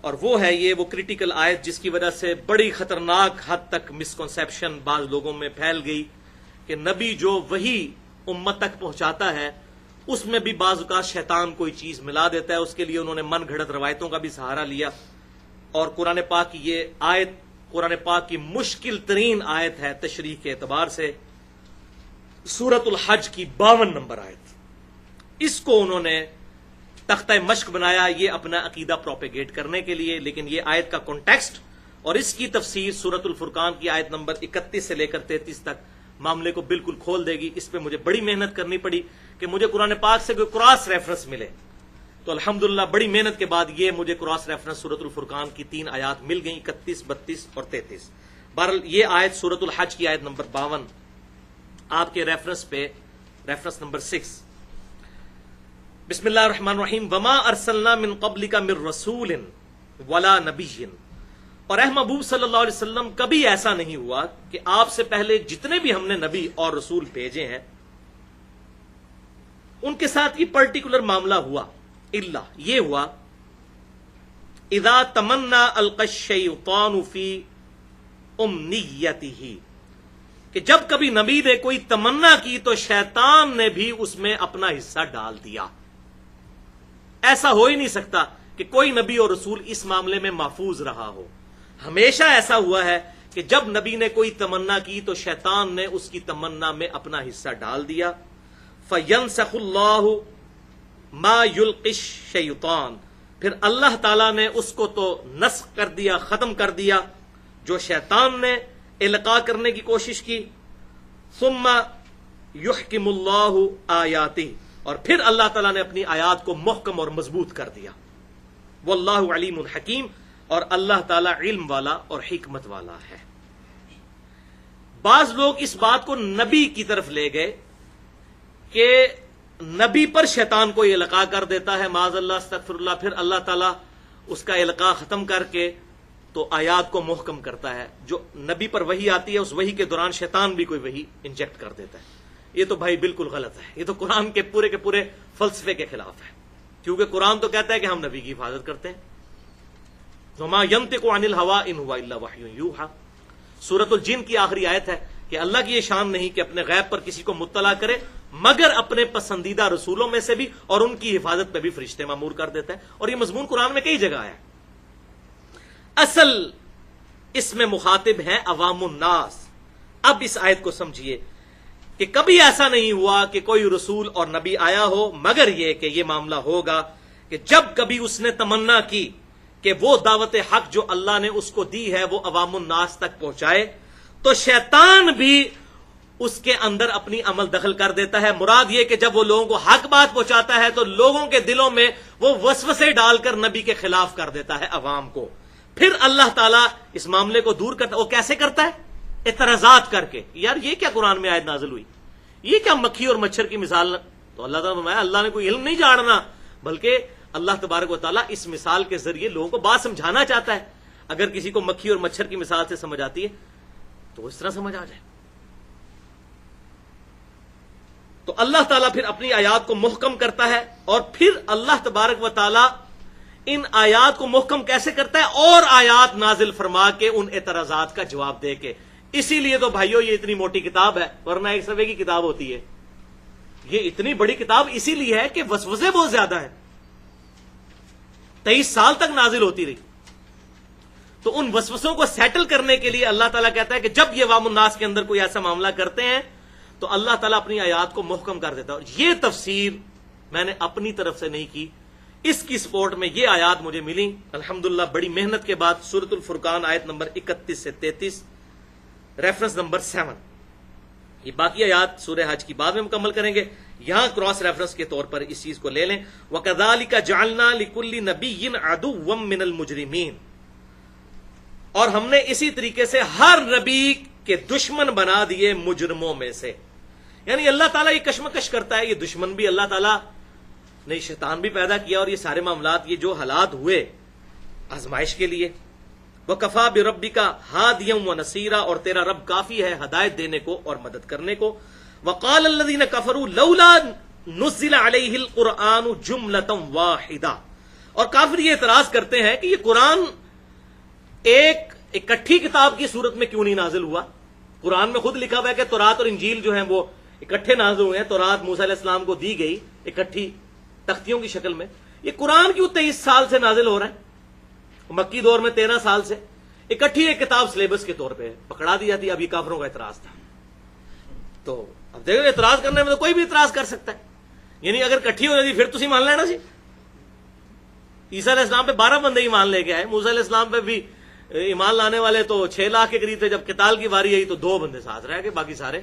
اور وہ ہے یہ وہ کریٹیکل آیت جس کی وجہ سے بڑی خطرناک حد تک مسکنسیپشن بعض لوگوں میں پھیل گئی کہ نبی جو وہی امت تک پہنچاتا ہے اس میں بھی بعض اوقات شیطان کوئی چیز ملا دیتا ہے. اس کے لیے انہوں نے من گھڑت روایتوں کا بھی سہارا لیا. اور قرآن پاک کی یہ آیت قرآن پاک کی مشکل ترین آیت ہے تشریح کے اعتبار سے. سورۃ الحج کی 52 نمبر آیت, اس کو انہوں نے تختہ مشق بنایا یہ اپنا عقیدہ پروپیگیٹ کرنے کے لیے. لیکن یہ آیت کا کانٹیکسٹ اور اس کی تفسیر سورۃ الفرقان کی آیت نمبر 31 سے لے کر 33 تک معاملے کو بالکل کھول دے گی. اس پہ مجھے بڑی محنت کرنی پڑی کہ مجھے قرآن پاک سے کوئی کراس ریفرنس ملے. تو الحمدللہ بڑی محنت کے بعد یہ مجھے کراس ریفرنس سورۃ الفرقان کی 3 آیات مل گئیں, 31, 32 اور 33. بہرحال یہ آیت سورۃ الحج کی آیت نمبر 52 آپ کے ریفرنس پہ ریفرنس نمبر 6. بسم اللہ الرحمن الرحیم. وما ارسلنا من قبلک من رسول ولا نبی. اور اے محبوب صلی اللہ علیہ وسلم کبھی ایسا نہیں ہوا کہ آپ سے پہلے جتنے بھی ہم نے نبی اور رسول بھیجے ہیں ان کے ساتھ یہ پرٹیکولر معاملہ ہوا. الا یہ ہوا اذا تمنا القى الشیطان فی امنیتہ, کہ جب کبھی نبی نے کوئی تمنا کی تو شیطان نے بھی اس میں اپنا حصہ ڈال دیا. ایسا ہو ہی نہیں سکتا کہ کوئی نبی اور رسول اس معاملے میں محفوظ رہا ہو. ہمیشہ ایسا ہوا ہے کہ جب نبی نے کوئی تمنا کی تو شیطان نے اس کی تمنا میں اپنا حصہ ڈال دیا. فَيَنْسَخُ اللَّهُ مَا يُلْقِي الشَّيْطَانُ, پھر اللہ تعالیٰ نے اس کو تو نسخ کر دیا, ختم کر دیا جو شیطان نے القاء کرنے کی کوشش کی. ثُمَّ يُحْكِمُ اللَّهُ آیَاتِهِ, اور پھر اللہ تعالیٰ نے اپنی آیات کو محکم اور مضبوط کر دیا. واللہ علیم حکیم, اور اللہ تعالیٰ علم والا اور حکمت والا ہے. بعض لوگ اس بات کو نبی کی طرف لے گئے کہ نبی پر شیطان کو القاء کر دیتا ہے, معاذ اللہ استغفر اللہ, پھر اللہ تعالیٰ اس کا القاء ختم کر کے تو آیات کو محکم کرتا ہے. جو نبی پر وحی آتی ہے اس وحی کے دوران شیطان بھی کوئی وحی انجیکٹ کر دیتا ہے. یہ تو بھائی بالکل غلط ہے, یہ تو قرآن کے پورے فلسفے کے خلاف ہے, کیونکہ قرآن تو کہتا ہے کہ ہم نبی کی حفاظت کرتے ہیں. وما ينطق عن الهوى ان هو الا وحی یوحى. سورۃ الجن کی آخری آیت ہے کہ اللہ کی یہ شان نہیں کہ اپنے غیب پر کسی کو مطلع کرے مگر اپنے پسندیدہ رسولوں میں سے بھی, اور ان کی حفاظت پہ بھی فرشتے مامور کر دیتا ہے. اور یہ مضمون قرآن میں کئی جگہ آیا. اصل اس میں مخاطب ہیں عوام الناس. اب اس آیت کو سمجھیے کہ کبھی ایسا نہیں ہوا کہ کوئی رسول اور نبی آیا ہو, مگر یہ کہ یہ معاملہ ہوگا کہ جب کبھی اس نے تمنا کی کہ وہ دعوت حق جو اللہ نے اس کو دی ہے وہ عوام الناس تک پہنچائے تو شیطان بھی اس کے اندر اپنی عمل دخل کر دیتا ہے. مراد یہ کہ جب وہ لوگوں کو حق بات پہنچاتا ہے تو لوگوں کے دلوں میں وہ وسوسے ڈال کر نبی کے خلاف کر دیتا ہے عوام کو. پھر اللہ تعالیٰ اس معاملے کو دور کرتا ہے. وہ کیسے کرتا ہے؟ اعتراضات کر کے. یار یہ کیا قرآن میں آیت نازل ہوئی, یہ کیا مکھی اور مچھر کی مثال. تو اللہ تعالیٰ نے فرمایا اللہ نے کوئی علم نہیں جھاڑنا, بلکہ اللہ تبارک و تعالیٰ اس مثال کے ذریعے لوگوں کو بات سمجھانا چاہتا ہے. اگر کسی کو مکھی اور مچھر کی مثال سے سمجھ آتی ہے تو اس طرح سمجھ آ جائے. تو اللہ تعالیٰ پھر اپنی آیات کو محکم کرتا ہے, اور پھر اللہ تبارک و تعالیٰ ان آیات کو محکم کیسے کرتا ہے, اور آیات نازل فرما کے ان اعتراضات کا جواب دے کے. اسی لیے تو بھائیو یہ اتنی موٹی کتاب ہے, ورنہ ایک صفحے کی کتاب ہوتی ہے. یہ اتنی بڑی کتاب اسی لیے ہے کہ وسوسے بہت زیادہ ہیں. 23 سال تک نازل ہوتی رہی. تو ان وسوسوں کو سیٹل کرنے کے لیے اللہ تعالیٰ کہتا ہے کہ جب یہ عوام الناس کے اندر کوئی ایسا معاملہ کرتے ہیں تو اللہ تعالیٰ اپنی آیات کو محکم کر دیتا ہے. یہ تفسیر میں نے اپنی طرف سے نہیں کی, اس کی سپورٹ میں یہ آیات مجھے ملی الحمدللہ بڑی محنت کے بعد. سورۃ الفرقان آیت نمبر 31 سے 33, ریفرنس نمبر 7. یہ باقی آیات سورہ حج کی بعد میں مکمل کریں گے. یہاں کراس ریفرنس کے طور پر اس چیز کو لے لیں. وَكَذَلِكَ جَعَلْنَا لِكُلِّ نَبِيٍّ عَدُوًّا مِّنَ الْمُجْرِمِينَ, اور ہم نے اسی طریقے سے ہر نبی کے دشمن بنا دیے مجرموں میں سے. یعنی اللہ تعالیٰ یہ کشمکش کرتا ہے, یہ دشمن بھی اللہ تعالیٰ نے شیطان بھی پیدا کیا, اور یہ سارے معاملات یہ جو حالات ہوئے آزمائش کے لیے. وَكَفَى بِرَبِّكَ هَادِيًا وَنَصِيرًا, اور تیرا رب کافی ہے ہدایت دینے کو اور مدد کرنے کو. وَقَالَ الَّذِينَ كَفَرُوا لَوْلَا نُزِّلَ عَلَيْهِ الْقُرْآنُ جُمْلَةً وَاحِدَةً, اور کافر یہ اعتراض کرتے ہیں کہ یہ قرآن ایک اکٹھی کتاب کی صورت میں کیوں نہیں نازل ہوا؟ قرآن میں خود لکھا ہوا ہے کہ تورات اور انجیل جو ہیں وہ اکٹھے نازل ہوئے ہیں. تورات موسیٰ علیہ السلام کو دی گئی اکٹھی تختیوں کی شکل میں. یہ قرآن کیوں 23 سال سے نازل ہو رہا ہے؟ مکی دور میں 13 سال سے اکٹھی ایک کتاب سلیبس کے طور پہ پکڑا دی جاتی. اب یہ کافروں کا اعتراض تھا. تو اب دیکھو اعتراض کرنے میں تو کوئی بھی اعتراض کر سکتا ہے. یعنی اگر کٹھی ہو جاتی پھر تسی مان لینا سی. عیسیٰ علیہ السلام پہ 12 بندے ایمان لے کے آئے. موسیٰ علیہ السلام پہ بھی ایمان لانے والے تو 6 لاکھ کے قریب تھے. جب قتال کی واری آئی تو 2 بندے ساتھ رہ گئے, باقی سارے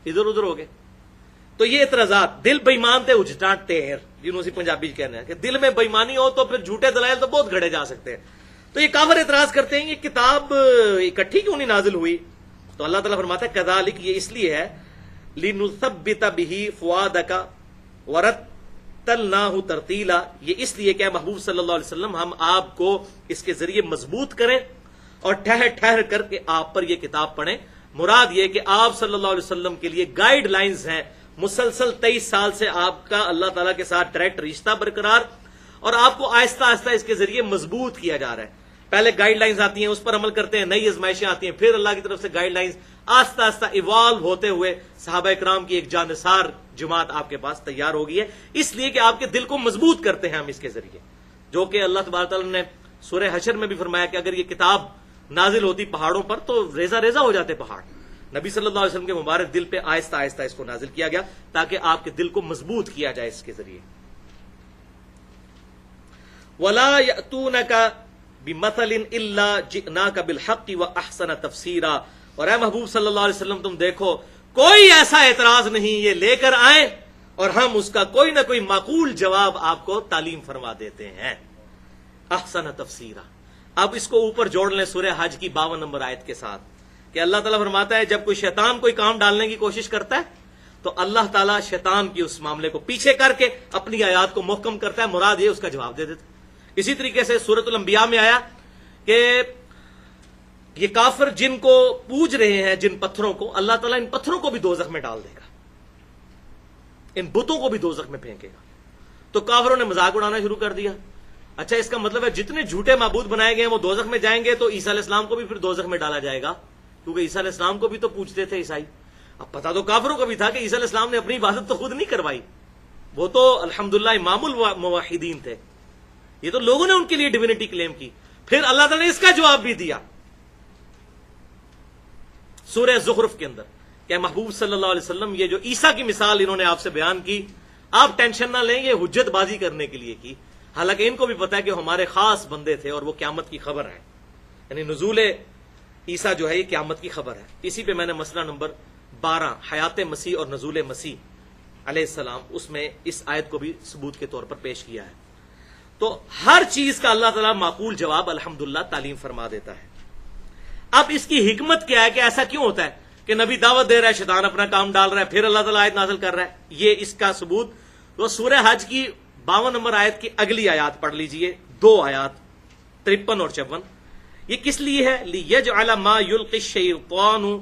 ادھر ادھر ہو گئے. تو یہ اعتراضات دل بےمان تھے اجٹا ٹیر جنہوں سے پنجابی کہنا ہے کہ دل میں بےمانی ہو تو پھر جھوٹے دلائل تو بہت گھڑے جا سکتے ہیں. تو یہ کافر اعتراض کرتے ہیں یہ کتاب اکٹھی کیوں نہیں نازل ہوئی؟ تو اللہ تعالیٰ فرماتا ہے کذالک, یہ اس لیے ہے لنثبت به فؤادک ورتلناہ ترتیلا, یہ اس لیے کہ محبوب صلی اللہ علیہ وسلم ہم آپ کو اس کے ذریعے مضبوط کریں اور ٹھہر ٹھہر کر کے آپ پر یہ کتاب پڑھیں. مراد یہ کہ آپ صلی اللہ علیہ وسلم کے لیے گائیڈ لائنز ہیں. مسلسل 23 سال سے آپ کا اللہ تعالیٰ کے ساتھ ڈائریکٹ رشتہ برقرار, اور آپ کو آہستہ آہستہ اس کے ذریعے مضبوط کیا جا رہا ہے. پہلے گائیڈ لائنز آتی ہیں, اس پر عمل کرتے ہیں, نئی آزمائشیں آتی ہیں, پھر اللہ کی طرف سے گائیڈ لائنز آہستہ آہستہ ایوالو ہوتے ہوئے صحابہ اکرام کی ایک جانثار جماعت آپ کے پاس تیار ہو گئی ہے. اس لیے کہ آپ کے دل کو مضبوط کرتے ہیں ہم اس کے ذریعے, جو کہ اللہ تبارک تعالیٰ نے سورہ حشر میں بھی فرمایا کہ اگر یہ کتاب نازل ہوتی پہاڑوں پر تو ریزہ ریزہ ہو جاتے پہاڑ. نبی صلی اللہ علیہ وسلم کے مبارک دل پہ آہستہ آہستہ اس کو نازل کیا گیا تاکہ آپ کے دل کو مضبوط کیا جائے اس کے ذریعے. وَلَا يَأْتُونَكَ بِمَثَلٍ إِلَّا جِئْنَاكَ بِالْحَقِّ وَأَحْسَنَ تَفْسِيرًا, اور اے محبوب صلی اللہ علیہ وسلم تم دیکھو کوئی ایسا اعتراض نہیں, یہ لے کر آئیں اور ہم اس کا کوئی نہ کوئی معقول جواب آپ کو تعلیم فرما دیتے ہیں. احسن تفسیرا. اب اس کو اوپر جوڑ لیں سورہ حج کی 52 نمبر آیت کے ساتھ کہ اللہ تعالیٰ فرماتا ہے جب کوئی شیطان کوئی کام ڈالنے کی کوشش کرتا ہے تو اللہ تعالیٰ شیطان کی اس معاملے کو پیچھے کر کے اپنی آیات کو محکم کرتا ہے. مراد یہ اس کا جواب دے دیتا ہے. اسی طریقے سے سورۃ الانبیاء میں آیا کہ یہ کافر جن کو پوج رہے ہیں, جن پتھروں کو, اللہ تعالیٰ ان پتھروں کو بھی دوزخ میں ڈال دے گا, ان بتوں کو بھی دوزخ میں پھینکے گا. تو کافروں نے مذاق اڑانا شروع کر دیا. اچھا اس کا مطلب ہے جتنے جھوٹے معبود بنائے گئے ہیں وہ دوزخ میں جائیں گے, تو عیسیٰ علیہ السلام کو بھی پھر دوزخ میں ڈالا جائے گا, کیونکہ عیسیٰ علیہ السلام کو بھی تو پوچھتے تھے عیسائی. اب پتا تو کافروں کو بھی تھا کہ عیسیٰ علیہ السلام نے اپنی عبادت تو خود نہیں کروائی, وہ تو الحمدللہ امام الموحدین تھے, یہ تو لوگوں نے ان کے لیے ڈیوینٹی کلیم کی. پھر اللہ تعالیٰ نے اس کا جواب بھی دیا سورہ زخرف کے اندر کہ محبوب صلی اللہ علیہ وسلم یہ جو عیسیٰ کی مثال انہوں نے آپ سے بیان کی, آپ ٹینشن نہ لیں, یہ حجت بازی کرنے کے لیے کی. حالانکہ ان کو بھی پتا ہے کہ ہمارے خاص بندے تھے اور وہ قیامت کی خبر ہے, یعنی نزول عیسیٰ جو ہے یہ قیامت کی خبر ہے. اسی پہ میں نے مسئلہ نمبر 12 حیات مسیح اور نزول مسیح علیہ السلام, اس میں اس آیت کو بھی ثبوت کے طور پر پیش کیا ہے. تو ہر چیز کا اللہ تعالیٰ معقول جواب الحمدللہ تعلیم فرما دیتا ہے. اب اس کی حکمت کیا ہے کہ ایسا کیوں ہوتا ہے کہ نبی دعوت دے رہا ہے, شیطان اپنا کام ڈال رہا ہے, پھر اللہ تعالیٰ آیت نازل کر رہا ہے. یہ اس کا ثبوت تو سورہ حج کی 52 نمبر آیت کی اگلی آیات پڑھ لیجئے, 2 آیات 53 اور 54. یہ کس لیے ہے؟ لِيَجْعَلَ مَا يُلْقِ الشَّيْطَانُ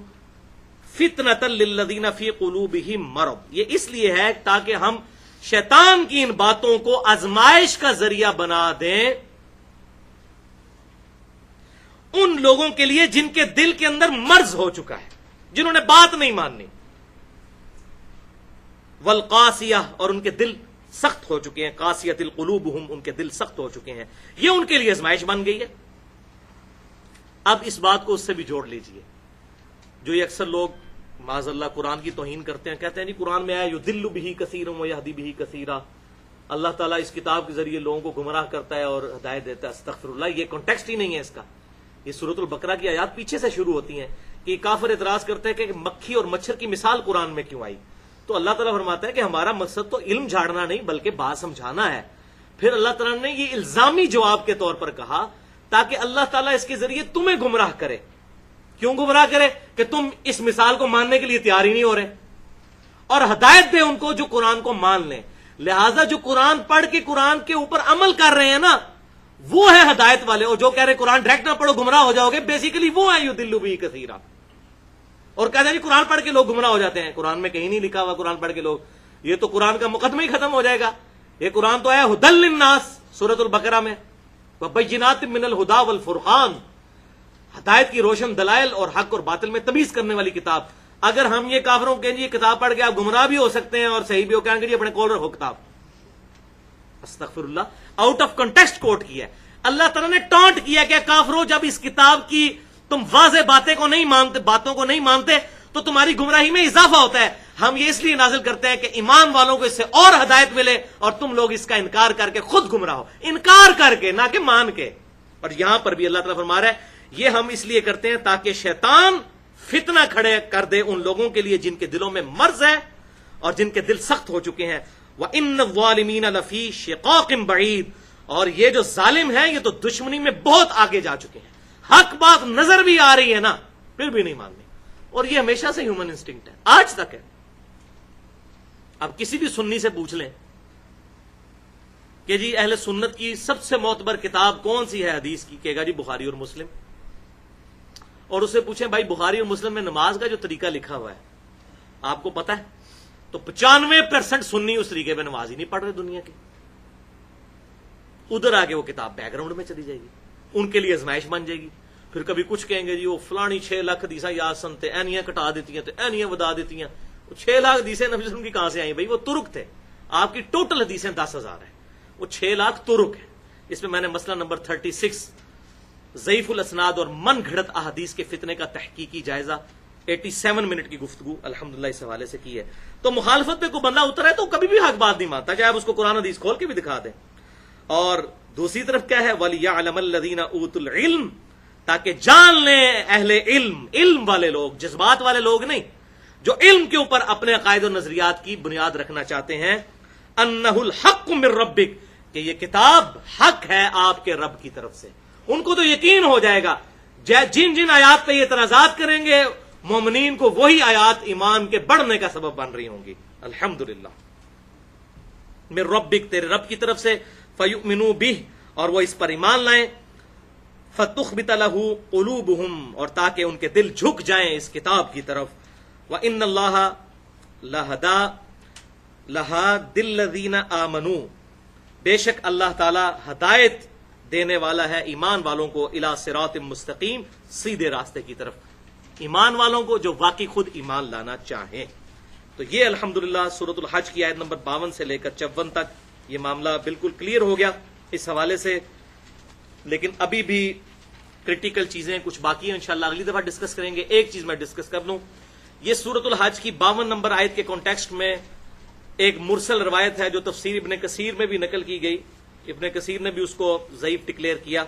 فِتْنَةً لِلَّذِينَ فِي قُلُوبِهِم مَرَضٌ. یہ اس لیے ہے تاکہ ہم شیطان کی ان باتوں کو آزمائش کا ذریعہ بنا دیں ان لوگوں کے لیے جن کے دل کے اندر مرض ہو چکا ہے, جنہوں نے بات نہیں ماننی. والقاسیہ, اور ان کے دل سخت ہو چکے ہیں, قاسیۃ القلوبہم, ان کے دل سخت ہو چکے ہیں, یہ ان کے لیے آزمائش بن گئی ہے. اب اس بات کو اس سے بھی جوڑ لیجئے, جو یہ اکثر لوگ معاذ اللہ قرآن کی توہین کرتے ہیں, کہتے ہیں جی قرآن میں آیا یضل بہ کثیرا ویہدی بہ کثیرا, اللہ تعالیٰ اس کتاب کے ذریعے لوگوں کو گمراہ کرتا ہے اور ہدایت دیتا ہے. استغفر اللہ, یہ کانٹیکسٹ ہی نہیں ہے اس کا. یہ سورۃ البقرہ کی آیات پیچھے سے شروع ہوتی ہیں کہ کافر اعتراض کرتے ہیں کہ مکھی اور مچھر کی مثال قرآن میں کیوں آئی. تو اللہ تعالیٰ فرماتا ہے کہ ہمارا مقصد تو علم جھاڑنا نہیں بلکہ بات سمجھانا ہے. پھر اللہ تعالیٰ نے یہ الزامی جواب کے طور پر کہا تاکہ اللہ تعالیٰ اس کے ذریعے تمہیں گمراہ کرے. کیوں گمراہ کرے؟ کہ تم اس مثال کو ماننے کے لیے تیار ہی نہیں ہو رہے, اور ہدایت دے ان کو جو قرآن کو مان لیں. لہٰذا جو قرآن پڑھ کے قرآن کے اوپر عمل کر رہے ہیں نا, وہ ہے ہدایت والے. اور جو کہہ رہے قرآن ڈائریکٹ نہ پڑھو گمراہ ہو جاؤ گے, بیسیکلی وہ ہے یضل بہ کثیرا. اور کہتے ہیں جی قرآن پڑھ کے لوگ گمراہ ہو جاتے ہیں. قرآن میں کہیں نہیں لکھا ہوا قرآن پڑھ کے لوگ, یہ تو قرآن کا مقدمہ ہی ختم ہو جائے گا یہ قرآن تو ہے ہدل للناس سورۃ البقرہ میں، وبینات من الہدی والفرقان، ہدایت کی روشن دلائل اور حق اور باطل میں تمیز کرنے والی کتاب۔ اگر ہم یہ کافروں کے یہ کتاب پڑھ کے آپ گمراہ بھی ہو سکتے ہیں اور صحیح بھی ہو، کہیں گے جی اپنے کول رکھو کتاب، استغفر اللہ، آؤٹ آف کنٹیکسٹ کوٹ کیا ہے۔ اللہ تعالیٰ نے ٹانٹ کیا کہ کافروں جب اس کتاب کی تم واضح باتوں کو نہیں مانتے تو تمہاری گمراہی میں اضافہ ہوتا ہے۔ ہم یہ اس لیے نازل کرتے ہیں کہ ایمان والوں کو اس سے اور ہدایت ملے اور تم لوگ اس کا انکار کر کے خود گمراہ ہو، انکار کر کے نہ کہ مان کے۔ اور یہاں پر بھی اللہ تعالیٰ فرما رہا ہے یہ ہم اس لیے کرتے ہیں تاکہ شیطان فتنہ کھڑے کر دے ان لوگوں کے لیے جن کے دلوں میں مرض ہے اور جن کے دل سخت ہو چکے ہیں۔ وَإِنَّ الظَّالِمِينَ لَفِي شِقَاقٍ بَعِيدٍ، اور یہ جو ظالم ہیں یہ تو دشمنی میں بہت آگے جا چکے ہیں، حق بات نظر بھی آ رہی ہے نا پھر بھی نہیں ماننے۔ اور یہ ہمیشہ سے ہیومن انسٹنکٹ ہے، آج تک ہے۔ اب کسی بھی سنی سے پوچھ لیں کہ جی اہل سنت کی سب سے معتبر کتاب کون سی ہے حدیث کی، کہے گا جی بخاری اور مسلم۔ اور اس سے پوچھیں بھائی بخاری اور مسلم میں نماز کا جو طریقہ لکھا ہوا ہے آپ کو پتا ہے؟ تو 95% سنی اس طریقے پہ نماز ہی نہیں پڑھ رہے دنیا کے۔ ادھر آگے وہ کتاب بیک گراؤنڈ میں چلی جائے گی، ان کے لیے ازمائش بن جائے گی۔ پھر کبھی کچھ کہیں گے جی وہ فلانی 6 لاکھ حدیثاں یاد سنتے، اینیاں کٹا دیتی ہیں تو اینیاں ودا دیتی ہیں۔ 6 لاکھ حدیثیں نبی صلی اللہ علیہ وسلم کی کہاں سے آئیں بھائی؟ وہ ترک تھے، آپ کی ٹوٹل حدیثیں 10,000 ہیں، وہ 6 لاکھ ترک ہیں۔ اس میں نے مسئلہ نمبر 36 ضعیف الاسناد اور من گھڑت احادیث کے فتنے کا تحقیقی جائزہ 87 منٹ کی گفتگو الحمدللہ اس حوالے سے کی ہے۔ تو مخالفت پہ کوئی بندہ اتر ہے تو کبھی بھی حق بات نہیں مانتا، چاہے آپ اس کو قرآن حدیث کھول کے بھی دکھا دیں۔ اور دوسری طرف کیا ہے؟ وَلِيَعْلَمَ الَّذِينَ أُوتُوا الْعِلْمَ، تاکہ جان لیں اہل علم، علم والے لوگ، جذبات والے لوگ نہیں، جو علم کے اوپر اپنے عقائد و نظریات کی بنیاد رکھنا چاہتے ہیں، أَنَّهُ الْحَقُّ مِن رَبِّكَ، کہ یہ کتاب حق ہے آپ کے رب کی طرف سے۔ ان کو تو یقین ہو جائے گا، جن جن آیات پہ یہ اعتراضات کریں گے مومنین کو وہی آیات ایمان کے بڑھنے کا سبب بن رہی ہوں گی۔ الحمدللہ من ربک، تیرے رب کی طرف سے، فیؤمنوا بہ، اور وہ اس پر ایمان لائیں، فتخبت لہ قلوبہم، اور تاکہ ان کے دل جھک جائیں اس کتاب کی طرف۔ وان اللہ لہادی الذین آمنوا، بے شک اللہ تعالی ہدایت دینے والا ہے ایمان والوں کو، الی صراط مستقیم، سیدھے راستے کی طرف، ایمان والوں کو جو واقعی خود ایمان لانا چاہیں۔ تو یہ الحمدللہ سورۃ الحج کی آیت نمبر 52 سے لے کر 54 تک یہ معاملہ بالکل کلیئر ہو گیا اس حوالے سے۔ لیکن ابھی بھی کریٹیکل چیزیں کچھ باقی ہیں، انشاءاللہ اگلی دفعہ ڈسکس کریں گے۔ ایک چیز میں ڈسکس کر لوں، یہ سورۃ الحج کی 52 نمبر آیت کے کانٹیکسٹ میں ایک مرسل روایت ہے جو تفسیر ابن کثیر میں بھی نقل کی گئی، ابن کثیر نے بھی اس کو ضعیف ڈکلیئر کیا،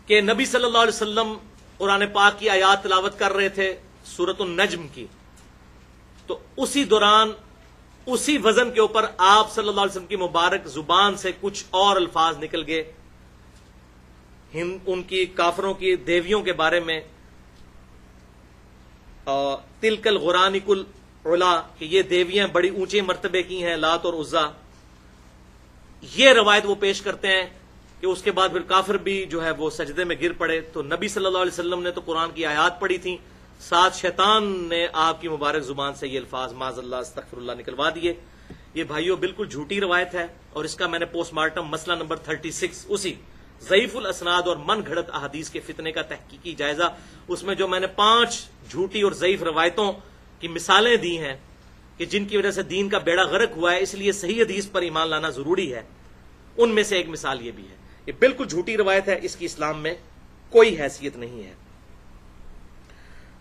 کہ نبی صلی اللہ علیہ وسلم قرآن پاک کی آیات تلاوت کر رہے تھے سورۃ النجم کی، تو اسی دوران اسی وزن کے اوپر آپ صلی اللہ علیہ وسلم کی مبارک زبان سے کچھ اور الفاظ نکل گئے ان کی کافروں کی دیویوں کے بارے میں، تلک الغرانک العلا، کہ یہ دیویاں بڑی اونچے مرتبے کی ہیں، لات اور عزا۔ یہ روایت وہ پیش کرتے ہیں کہ اس کے بعد پھر کافر بھی جو ہے وہ سجدے میں گر پڑے، تو نبی صلی اللہ علیہ وسلم نے تو قرآن کی آیات پڑھی تھیں، ساتھ شیطان نے آپ کی مبارک زبان سے یہ الفاظ معاذ اللہ استغفر اللہ نکلوا دیے۔ یہ بھائیوں بالکل جھوٹی روایت ہے، اور اس کا میں نے پوسٹ مارٹم مسئلہ نمبر 36 اسی ضعیف الاسناد اور من گھڑت احادیث کے فتنے کا تحقیقی جائزہ، اس میں جو میں نے 5 جھوٹی اور ضعیف روایتوں کی مثالیں دی ہیں کہ جن کی وجہ سے دین کا بیڑا غرق ہوا ہے، اس لیے صحیح حدیث پر ایمان لانا ضروری ہے، ان میں سے ایک مثال یہ بھی ہے۔ یہ بالکل جھوٹی روایت ہے، اس کی اسلام میں کوئی حیثیت نہیں ہے۔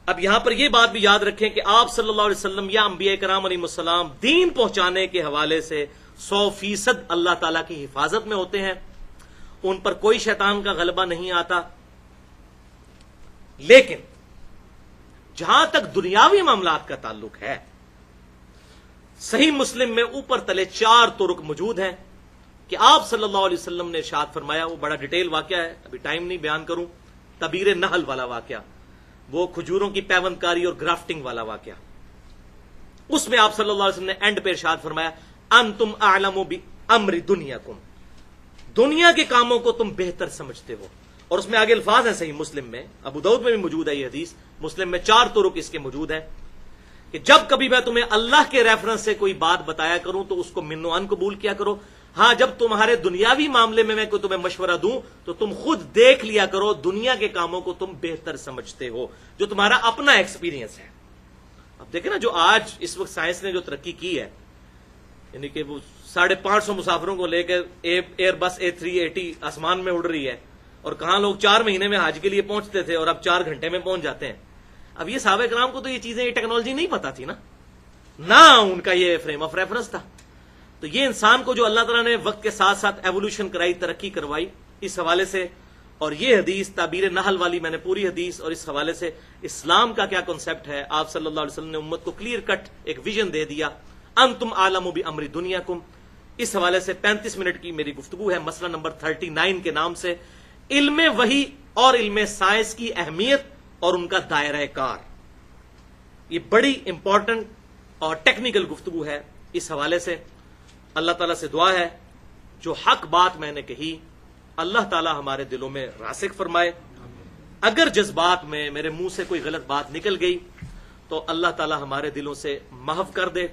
اب یہاں پر یہ بات بھی یاد رکھیں کہ آپ صلی اللہ علیہ وسلم یا انبیاء کرام علیہ السلام دین پہنچانے کے حوالے سے 100% اللہ تعالیٰ کی حفاظت میں ہوتے ہیں، ان پر کوئی شیطان کا غلبہ نہیں آتا۔ لیکن جہاں تک دنیاوی معاملات کا تعلق ہے، صحیح مسلم میں اوپر تلے 4 طرق موجود ہیں کہ آپ صلی اللہ علیہ وسلم نے ارشاد فرمایا، وہ بڑا ڈیٹیل واقعہ ہے، ابھی ٹائم نہیں بیان کروں، تبیر نحل والا واقعہ، وہ کھجوروں کی پیوند کاری اور گرافٹنگ والا واقعہ، اس میں آپ صلی اللہ علیہ وسلم نے اینڈ پہ ارشاد فرمایا، انتم اعلم بامر دنیاکم، دنیا کے کاموں کو تم بہتر سمجھتے ہو۔ اور اس میں آگے الفاظ ہیں صحیح مسلم میں، ابو داؤد میں بھی موجود ہے یہ حدیث، مسلم میں 4 طرق اس کے موجود ہیں کہ جب کبھی میں تمہیں اللہ کے ریفرنس سے کوئی بات بتایا کروں تو اس کو من و ان قبول کیا کرو. ہاں جب تمہارے دنیاوی معاملے میں کوئی تمہیں مشورہ دوں تو تم خود دیکھ لیا کرو دنیا کے کاموں کو تم بہتر سمجھتے ہو, جو تمہارا اپنا ایکسپیرینس ہے. اب دیکھیں نا, جو آج اس وقت سائنس نے جو ترقی کی ہے, یعنی کہ وہ 550 مسافروں کو لے کے ایئر بس A380 آسمان میں اڑ رہی ہے, اور کہاں لوگ 4 مہینے میں حج کے لیے پہنچتے تھے اور اب 4 گھنٹے میں پہنچ جاتے ہیں. اب یہ صحابہ کرام کو تو یہ چیزیں, یہ ٹیکنالوجی نہیں پتا تھی نہ ان کا یہ فریم آف ریفرنس تھا. تو یہ انسان کو جو اللہ تعالیٰ نے وقت کے ساتھ ساتھ ایوولوشن کرائی, ترقی کروائی, اس حوالے سے, اور یہ حدیث تعبیر نحل والی میں نے پوری حدیث, اور اس حوالے سے اسلام کا کیا کنسپٹ ہے, آپ صلی اللہ علیہ وسلم نے امت کو کلیئر کٹ ایک ویژن دے دیا. انتم عالم بامر دنیاکم, اس حوالے سے 35 منٹ کی میری گفتگو ہے مسئلہ نمبر 39 کے نام سے, علم وحی اور علم سائنس کی اہمیت اور ان کا دائرہ کار. یہ بڑی امپورٹنٹ اور ٹیکنیکل گفتگو ہے. اس حوالے سے اللہ تعالیٰ سے دعا ہے جو حق بات میں نے کہی اللہ تعالیٰ ہمارے دلوں میں راسخ فرمائے. اگر جذبات میں میرے منہ سے کوئی غلط بات نکل گئی تو اللہ تعالیٰ ہمارے دلوں سے محو کر دے.